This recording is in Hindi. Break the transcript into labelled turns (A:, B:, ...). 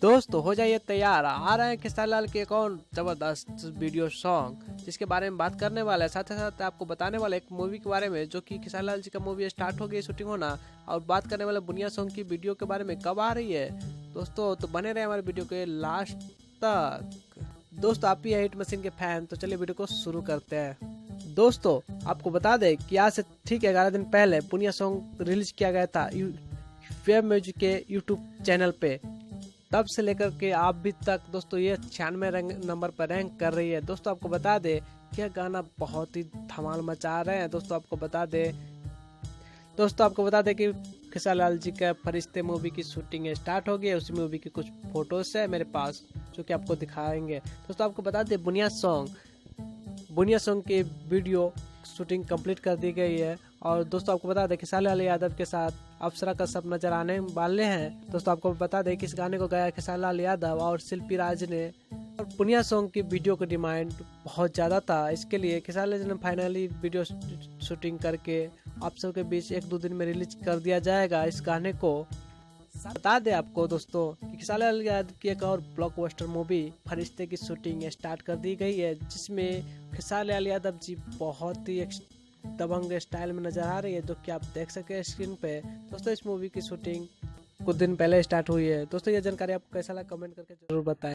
A: दोस्तों हो जाइए तैयार, आ रहे हैं खेसारी लाल के एक और जबरदस्त वीडियो सॉन्ग जिसके बारे में बात करने वाला है। साथ ही साथ आपको बताने वाला एक मूवी के बारे में जो कि खेसारी लाल जी का मूवी स्टार्ट हो गई शूटिंग होना, और बात करने वाले बुनिया सॉन्ग की वीडियो के बारे में कब आ रही है। दोस्तों तो बने रहे हमारे वीडियो के लास्ट तक। दोस्तों आप ही हिट मशीन के फैन, तो चलिए वीडियो को शुरू करते हैं। दोस्तों आपको बता दें कि आज से ठीक 11 दिन पहले बुनिया सॉन्ग रिलीज किया गया था वेब म्यूजिक के यूट्यूब चैनल पे। तब से लेकर के अभी तक दोस्तों ये 96 नंबर पर रैंक कर रही है। दोस्तों आपको बता दे कि यह गाना बहुत ही धमाल मचा रहे हैं। दोस्तों आपको बता दे कि खेसारी लाल जी का फरिश्ते मूवी की शूटिंग स्टार्ट हो गई है। उसी मूवी की कुछ फोटोज है मेरे पास जो कि आपको दिखाएंगे। दोस्तों आपको बता दे बुनिया सॉन्ग की वीडियो शूटिंग कंप्लीट कर दी गई है। और दोस्तों आपको बता दें खेसारी लाल यादव के साथ अप्सरा का सब नजर आने वाले हैं। दोस्तों आपको बता दें कि इस गाने को गाया खेसारी लाल यादव और शिल्पी राज ने। और बुनिया सॉन्ग की वीडियो की डिमांड बहुत ज़्यादा था, इसके लिए खेसारी लाल ने फाइनली वीडियो शूटिंग करके आप सबके बीच 1-2 दिन में रिलीज कर दिया जाएगा इस गाने को। बता दें आपको दोस्तों कि खेसारी लाल यादव की एक और ब्लॉकबस्टर मूवी फरिश्ते की शूटिंग स्टार्ट कर दी गई है, जिसमें खेसारी लाल यादव जी बहुत ही दबंग स्टाइल में नजर आ रही है, जो कि आप देख सके स्क्रीन पे। दोस्तों इस मूवी की शूटिंग कुछ दिन पहले स्टार्ट हुई है। दोस्तों ये जानकारी आपको कैसा लगा कमेंट करके जरूर बताएं।